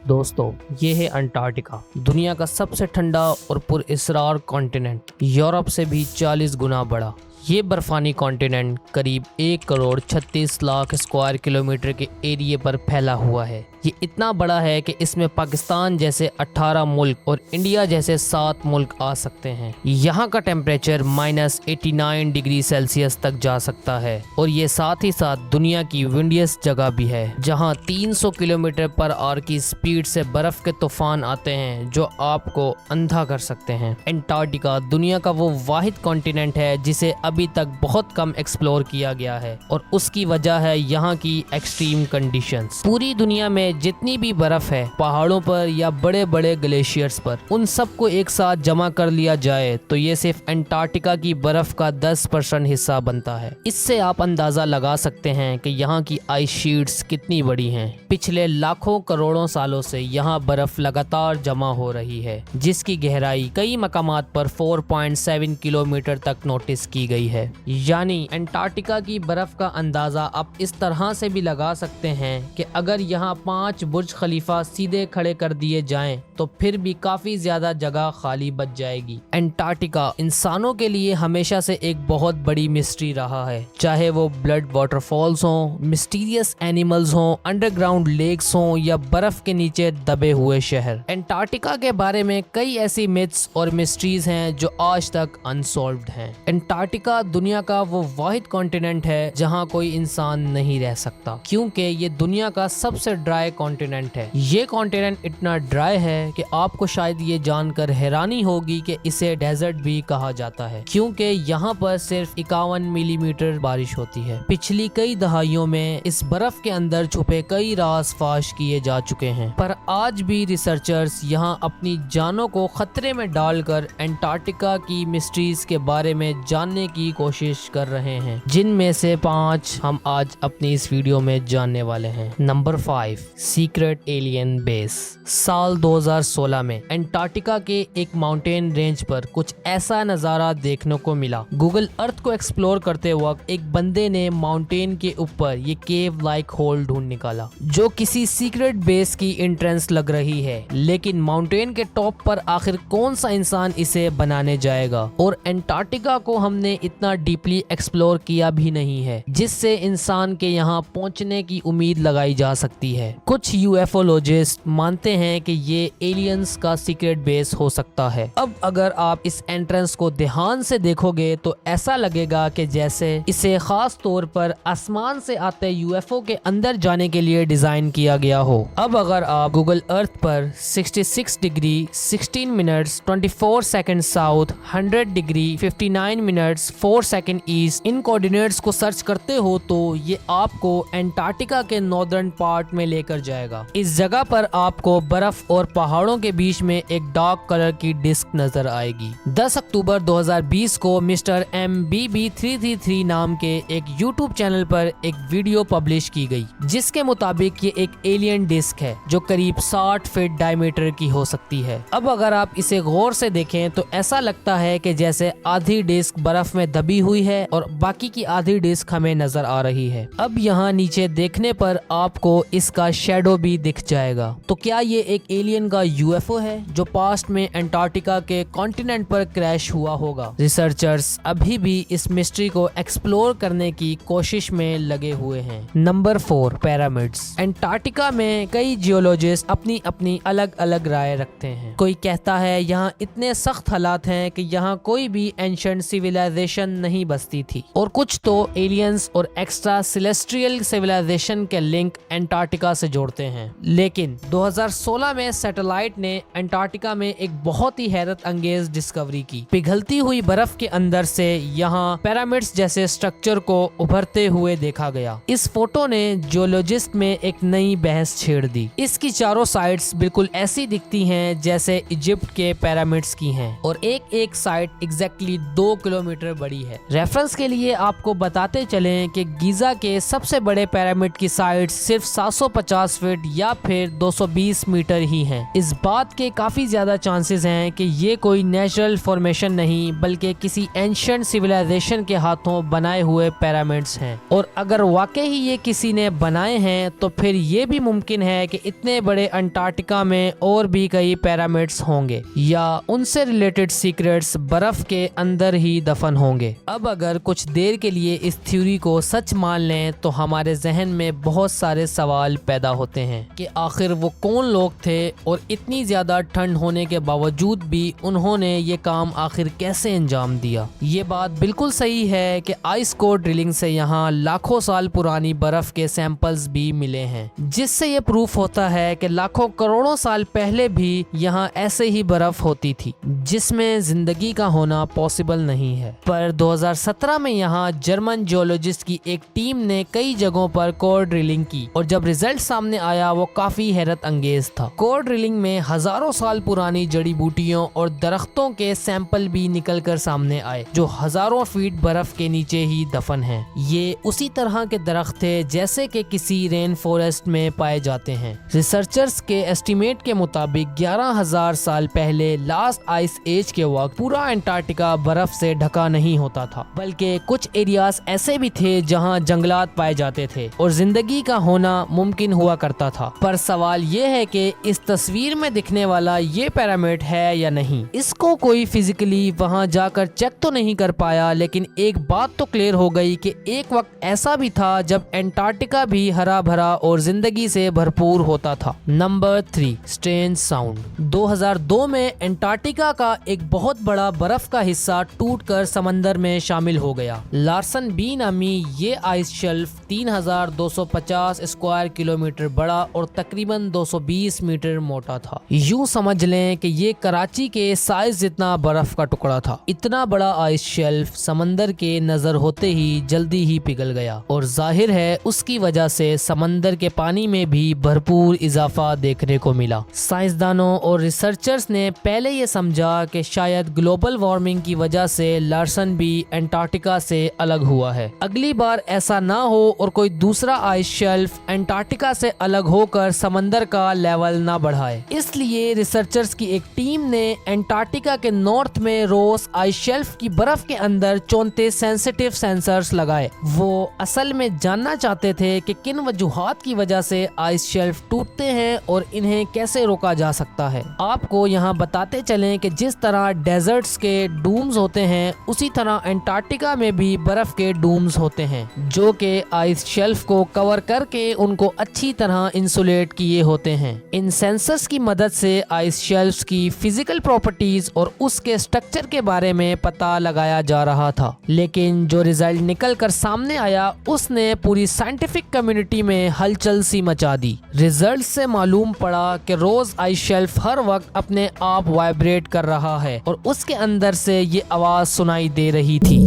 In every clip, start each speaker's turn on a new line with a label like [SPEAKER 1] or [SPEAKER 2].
[SPEAKER 1] दोस्तों ये है अंटार्कटिका, दुनिया का सबसे ठंडा और पुरअसरार कॉन्टिनेंट, यूरोप से भी 40 गुना बड़ा। ये बर्फानी कॉन्टिनेंट करीब 1 करोड़ 36 लाख स्क्वायर किलोमीटर के एरिया पर फैला हुआ है। ये इतना बड़ा है कि इसमें पाकिस्तान जैसे 18 मुल्क और इंडिया जैसे 7 मुल्क आ सकते हैं। यहाँ का टेम्परेचर -89 डिग्री सेल्सियस तक जा सकता है और ये साथ ही साथ दुनिया की विंडियस्ट जगह भी है, जहाँ 300 किलोमीटर पर आवर की स्पीड से बर्फ के तूफान आते हैं जो आपको अंधा कर सकते हैं। अंटार्कटिका दुनिया का वो वाहिद कॉन्टिनेंट है जिसे अभी तक बहुत कम एक्सप्लोर किया गया है और उसकी वजह है यहाँ की एक्सट्रीम कंडीशंस। पूरी दुनिया में जितनी भी बर्फ है, पहाड़ों पर या बड़े बड़े ग्लेशियर्स पर, उन सबको एक साथ जमा कर लिया जाए तो ये सिर्फ अंटार्कटिका की बर्फ का 10% हिस्सा बनता है। इससे आप अंदाजा लगा सकते हैं कि यहाँ की आइस शीट्स कितनी बड़ी हैं। पिछले लाखों करोड़ों सालों से यहाँ बर्फ लगातार जमा हो रही है, जिसकी गहराई कई मकामात पर 4.7 किलोमीटर तक नोटिस की गई है। यानी अंटार्कटिका की बर्फ का अंदाजा आप इस तरह से भी लगा सकते हैं कि अगर यहाँ 5 बुर्ज खलीफा सीधे खड़े कर दिए जाएं तो फिर भी काफी ज्यादा जगह खाली बच जाएगी। अंटार्कटिका इंसानों के लिए हमेशा से एक बहुत बड़ी मिस्ट्री रहा है, चाहे वो ब्लड वाटरफॉल्स हों, मिस्टीरियस एनिमल्स हों, अंडरग्राउंड लेक्स हों या बर्फ के नीचे दबे हुए शहर। अंटार्कटिका के बारे में कई ऐसी मिथ्स और मिस्ट्रीज हैं जो आज तक अनसॉल्व्ड हैं। अंटार्कटिका दुनिया का वो वाहिद कॉन्टिनेंट है जहाँ कोई इंसान नहीं रह सकता, क्योंकि ये दुनिया का सबसे ड्राई कॉन्टिनेंट है। ये कॉन्टिनेंट इतना ड्राई है कि आपको शायद ये जानकर हैरानी होगी कि इसे डेजर्ट भी कहा जाता है, क्योंकि यहाँ पर सिर्फ 51 मिलीमीटर बारिश होती है। पिछली कई दहाइयों में इस बर्फ के अंदर छुपे कई राज फाश किए जा चुके हैं, पर आज भी रिसर्चर्स यहाँ अपनी जानों को खतरे में डालकर अंटार्कटिका की मिस्ट्रीज के बारे में जानने की कोशिश कर रहे हैं, जिनमें से 5 हम आज अपनी इस वीडियो में जानने वाले हैं। Number 5, secret alien base. साल 2016 में अंटार्कटिका के एक माउंटेन रेंज पर कुछ ऐसा नजारा देखने को मिला। गूगल अर्थ को एक्सप्लोर करते वक्त एक बंदे ने माउंटेन के ऊपर ये केव लाइक होल ढूंढ निकाला, जो किसी सीक्रेट बेस की एंट्रेंस लग रही है। लेकिन माउंटेन के टॉप पर आखिर कौन सा इंसान इसे बनाने जाएगा, और अंटार्कटिका को हमने इतना डीपली एक्सप्लोर किया भी नहीं है जिससे इंसान के यहाँ पहुंचने की उम्मीद लगाई जा सकती है। कुछ यूएफओलॉजिस्ट मानते हैं कि ये एलियंस का सीक्रेट बेस हो सकता है। अब अगर आप इस एंट्रेंस को ध्यान से देखोगे तो ऐसा लगेगा कि जैसे इसे खास तौर पर आसमान से आते यूएफओ के अंदर जाने के लिए डिजाइन किया गया हो। अब अगर आप गूगल अर्थ पर 66 degree 16 minutes 24 second south, 100 degree 59 minutes 4 second east इन कोऑर्डिनेट्स को सर्च करते हो तो ये आपको अंटार्कटिका के नॉर्दर्न पार्ट में लेकर जाएगा। इस जगह पर आपको बर्फ और पहाड़ों के बीच में एक डार्क कलर की डिस्क नजर आएगी। 10 अक्टूबर 2020 को मिस्टर MBB333 नाम के एक यूट्यूब चैनल पर एक वीडियो पब्लिश की गई, जिसके मुताबिक ये एक एलियन डिस्क है जो करीब 60 फीट डायमीटर की हो सकती है। अब अगर आप इसे गौर से देखें तो ऐसा लगता है कि जैसे आधी डिस्क बर्फ में दबी हुई है और बाकी की आधी डिस्क हमें नजर आ रही है। अब यहाँ नीचे देखने पर आपको इसका शेडो भी दिख जाएगा। तो क्या ये एक एलियन का यूएफओ है जो पास्ट में अंटार्कटिका के कॉन्टिनेंट पर क्रैश हुआ होगा? रिसर्चर्स अभी भी इस मिस्ट्री को एक्सप्लोर करने की कोशिश में लगे हुए हैं। Number 4, pyramids. अंटार्कटिका में कई जियोलॉजिस्ट अपनी अपनी अलग अलग राय रखते हैं। कोई कहता है यहाँ इतने सख्त हालात हैं कि यहाँ कोई भी एंशिएंट सिविलाइजेशन नहीं बसती थी, और कुछ तो एलियंस और एक्स्ट्रा सेलेस्टियल सिविलाइजेशन के लिंक अंटार्कटिका से जोड़ते हैं। लेकिन 2016 में सैटेलाइट ने अंटार्कटिका में एक बहुत ही हैरत अंगेज डिस्कवरी की। पिघलती हुई बर्फ के अंदर से यहाँ पिरामिड्स जैसे स्ट्रक्चर को उभरते हुए देखा गया। इस फोटो ने जियोलॉजिस्ट में एक नई बहस छेड़ दी। इसकी चारों साइड्स बिल्कुल ऐसी दिखती हैं जैसे इजिप्ट के पिरामिड्स की हैं, और एक एक साइड एग्जैक्टली 2 किलोमीटर बड़ी है। रेफरेंस के लिए आपको बताते चलें कि गीजा के सबसे बड़े पिरामिड की साइड सिर्फ 750 फीट या फिर 220 मीटर ही हैं। इस बात के काफी ज्यादा चांसेस हैं कि ये कोई नेचुरल फॉर्मेशन नहीं बल्कि किसी एंशिएंट सिविलाइजेशन के हाथों बनाए हुए पिरामिड्स हैं। और अगर वाकई ही ये किसी ने बनाए हैं तो फिर ये भी मुमकिन है कि इतने बड़े अंटार्कटिका में और भी कई पिरामिड्स होंगे या उनसे रिलेटेड सीक्रेट्स बर्फ के अंदर ही दफन होंगे। अब अगर कुछ देर के लिए इस थ्योरी को सच मान लें तो हमारे जहन में बहुत सारे सवाल पैदा होते हैं कि आखिर वो कौन लोग थे और इतनी ज्यादा ठंड होने के बावजूद भी उन्होंने ये काम आखिर कैसे अंजाम दिया। ये बात बिल्कुल सही है कि आइस कोर ड्रिलिंग से यहाँ लाखों साल पुरानी बर्फ के सैंपल्स भी मिले हैं, जिससे ये प्रूफ होता है कि लाखों करोड़ों साल पहले भी यहाँ ऐसे ही बर्फ होती थी जिसमें जिंदगी का होना पॉसिबल नहीं है। पर 2017 में यहाँ जर्मन जियोलॉजिस्ट की एक टीम ने कई जगहों पर कोर ड्रिलिंग की और जब रिजल्ट सामने आया वो काफी हैरत अंगेज था। कोर ड्रिलिंग में हजारों साल पुरानी जड़ी बूटियों और दरख्तों के सैंपल भी निकल कर सामने आए जो हजारों फीट बर्फ के नीचे ही दफन हैं। ये उसी तरह के दरख्त थे जैसे कि किसी रेन फॉरेस्ट में पाए जाते हैं। रिसर्चर्स के एस्टीमेट के मुताबिक 11,000 साल पहले लास्ट आइस एज के वक्त पूरा अंटार्कटिका बर्फ से ढका नहीं होता था, बल्कि कुछ एरियाज ऐसे भी थे जहां जंगलात पाए जाते थे और जिंदगी का होना मुमकिन हुआ करता था। पर सवाल ये है कि इस तस्वीर में दिखने वाला ये पिरामिड है या नहीं। इसको कोई फिजिकली वहां जाकर चेक तो नहीं कर पाया, लेकिन एक बात तो क्लियर हो गई कि एक वक्त ऐसा भी था जब अंटार्कटिका भी हरा भरा और जिंदगी से भरपूर होता था। Number 3, strange sound. 2002 में अंटार्कटिका का एक बहुत बड़ा बर्फ का हिस्सा टूटकर समंदर में शामिल हो गया। लार्सन बी नामी ये आइस शेल्फ 3,250 स्क्वायर किलोमीटर बड़ा और तकरीबन 220 मीटर मोटा था। यूं समझ लें कि ये कराची के साइज जितना बर्फ का टुकड़ा था। इतना बड़ा आइस शेल्फ समंदर के नजर होते ही जल्दी ही पिघल गया और जाहिर है उसकी वजह से समंदर के पानी में भी भरपूर इजाफा देखने को मिला। साइंसदानों और रिसर्चर्स ने पहले ये समझा कि शायद ग्लोबल वार्मिंग की वजह से लार्सन भी अंटार्कटिका से अलग हुआ है। अगली बार ऐसा ना हो और कोई दूसरा आइस शेल्फ अंटार्कटिका से अलग होकर समंदर का लेवल ना बढ़ाए। इसलिए रिसर्चर्स की एक टीम ने अंटार्कटिका के नॉर्थ में रोस आइस शेल्फ की बर्फ के अंदर 34 सेंसिटिव सेंसर्स लगाए। वो असल में जानना चाहते थे कि किन वजूहात की वजह से आइस शेल्फ टूटते हैं और इन्हें कैसे रोका जा सकता है। आपको यहाँ बताते चलें कि जिस तरह डेजर्ट्स के डूम्स होते हैं उसी तरह अंटार्कटिका में भी बर्फ के डूम्स होते हैं जो कि आइस शेल्फ को कवर करके उनको अच्छी तरह इंसुलेट किए होते हैं। इन सेंसर्स की मदद से आइस शेल्फ की फिजिकल प्रॉपर्टीज और उसके स्ट्रक्चर के बारे में पता लगाया जा रहा था, लेकिन जो रिजल्ट निकल कर सामने आया उसने पूरी साइंटिफिक कम्युनिटी में हलचल सी मचा दी। रिजल्ट से मालूम पड़ा कि रोज आइस शेल्फ हर वक्त अपने आप वाइब्रेट कर रहा है और उसके अंदर से ये आवाज सुनाई दे रही थी।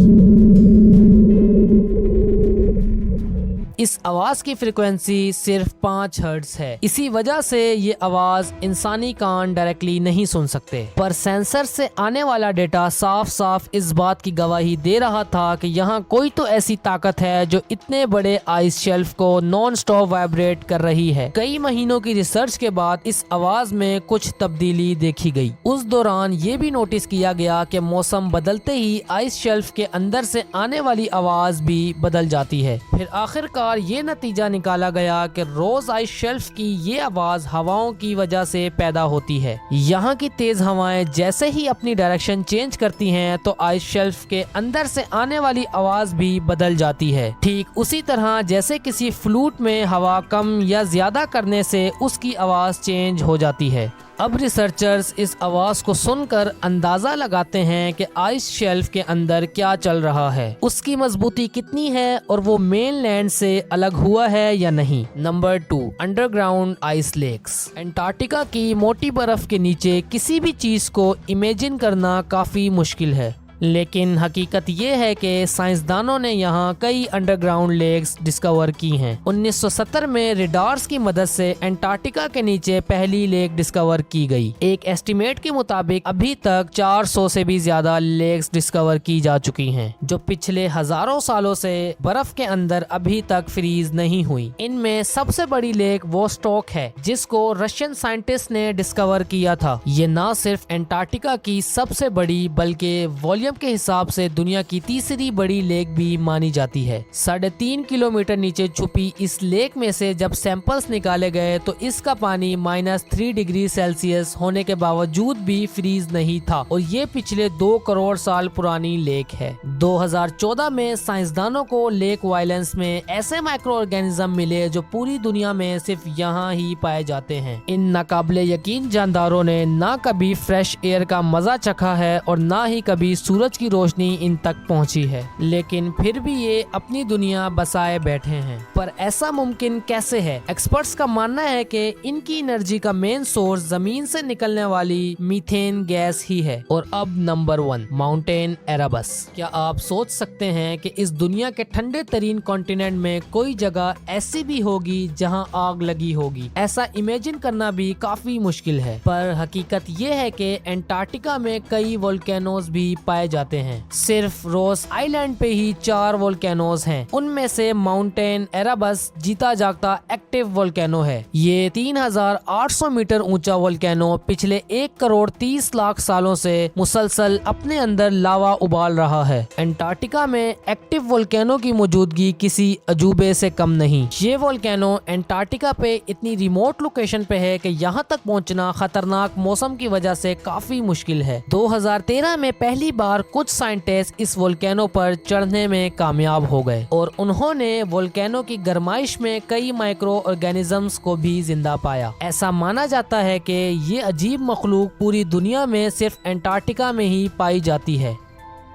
[SPEAKER 1] इस आवाज की फ्रीक्वेंसी सिर्फ 5 हर्ट्ज है। इसी वजह से ये आवाज इंसानी कान डायरेक्टली नहीं सुन सकते, पर सेंसर से आने वाला डेटा साफ साफ इस बात की गवाही दे रहा था कि यहाँ कोई तो ऐसी ताकत है जो इतने बड़े आइस शेल्फ को नॉन स्टॉप वाइब्रेट कर रही है। कई महीनों की रिसर्च के बाद इस आवाज में कुछ तब्दीली देखी गई। उस दौरान ये भी नोटिस किया गया कि मौसम बदलते ही आइस शेल्फ के अंदर से आने वाली आवाज भी बदल जाती है। फिर आखिरकार ये नतीजा निकाला गया कि रोज आइस शेल्फ की ये आवाज हवाओं की वजह से पैदा होती है। यहाँ की तेज हवाएं जैसे ही अपनी डायरेक्शन चेंज करती हैं तो आइस शेल्फ के अंदर से आने वाली आवाज भी बदल जाती है। ठीक उसी तरह जैसे किसी फ्लूट में हवा कम या ज्यादा करने से उसकी आवाज चेंज हो जाती है। अब रिसर्चर्स इस आवाज को सुनकर अंदाजा लगाते हैं कि आइस शेल्फ के अंदर क्या चल रहा है, उसकी मजबूती कितनी है और वो मेन लैंड से अलग हुआ है या नहीं। Number 2, underground ice lakes. Antarctica की मोटी बर्फ के नीचे किसी भी चीज को इमेजिन करना काफी मुश्किल है। लेकिन हकीकत ये है कि साइंसदानों ने यहाँ कई अंडरग्राउंड लेक्स डिस्कवर की हैं। 1970 में रेडार्स की मदद से एंटार्क्टिका के नीचे पहली लेक डिस्कवर की गई। एक एस्टिमेट के मुताबिक अभी तक 400 से भी ज्यादा लेक्स डिस्कवर की जा चुकी हैं, जो पिछले हजारों सालों से बर्फ के अंदर अभी तक फ्रीज नहीं हुई। इनमें सबसे बड़ी लेक वोस्टॉक है, जिसको रशियन साइंटिस्ट ने डिस्कवर किया था। ये न सिर्फ एंटार्क्टिका की सबसे बड़ी बल्कि वॉल्यूम के हिसाब से दुनिया की तीसरी बड़ी लेक भी मानी जाती है। 3.5 किलोमीटर नीचे छुपी इस लेक में से जब सैंपल्स निकाले गए तो इसका पानी -3 डिग्री सेल्सियस होने के बावजूद भी फ्रीज नहीं था, और ये पिछले 2 करोड़ साल पुरानी लेक है। 2014 में साइंसदानों को लेक वायलेंस में ऐसे माइक्रो ऑर्गेनिज्म मिले जो पूरी दुनिया में सिर्फ यहाँ ही पाए जाते हैं। इन नाकाबिले यकीन जानदारों ने ना कभी फ्रेश एयर का मजा चखा है और ना ही कभी सूरज की रोशनी इन तक पहुंची है, लेकिन फिर भी ये अपनी दुनिया बसाए बैठे हैं। पर ऐसा मुमकिन कैसे है? एक्सपर्ट्स का मानना है कि इनकी एनर्जी का मेन सोर्स जमीन से निकलने वाली मीथेन गैस ही है। और अब नंबर 1, माउंटेन एरेबस। क्या आप सोच सकते हैं कि इस दुनिया के ठंडे तरीन कॉन्टिनेंट में कोई जगह ऐसी भी होगी जहां आग लगी होगी? ऐसा इमेजिन करना भी काफी मुश्किल है, पर हकीकत ये है कि एंटार्क्टिका में कई वोल्केनोज भी पाए जाते हैं। सिर्फ रोस आइलैंड पे ही 4 वोल्केनोज हैं। उनमें से माउंटेन एरेबस जीता जागता एक्टिव वोल्केनो है। ये 3800 मीटर ऊंचा वोल्केनो पिछले 1 करोड़ 30 लाख सालों से मुसलसल अपने अंदर लावा उबाल रहा है। एंटार्क्टिका में एक्टिव वोल्केनो की मौजूदगी किसी अजूबे से कम नहीं। ये वोल्केनो एंटार्क्टिका पे इतनी रिमोट लोकेशन पे है कि यहाँ तक पहुँचना खतरनाक मौसम की वजह से काफी मुश्किल है। 2013 में पहली बार कुछ साइंटिस्ट इस वोल्केनो पर चढ़ने में कामयाब हो गए, और उन्होंने वोल्केनो की गर्माइश में कई माइक्रो ऑर्गेनिजम्स को भी जिंदा पाया। ऐसा माना जाता है कि ये अजीब मखलूक पूरी दुनिया में सिर्फ एंटार्क्टिका में ही पाई जाती है।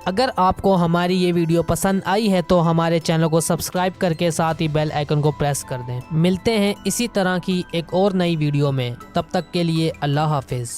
[SPEAKER 1] अगर आपको हमारी ये वीडियो पसंद आई है तो हमारे चैनल को सब्सक्राइब करके साथ ही बेल आइकन को प्रेस कर दें। मिलते हैं इसी तरह की एक और नई वीडियो में, तब तक के लिए अल्लाह हाफिज।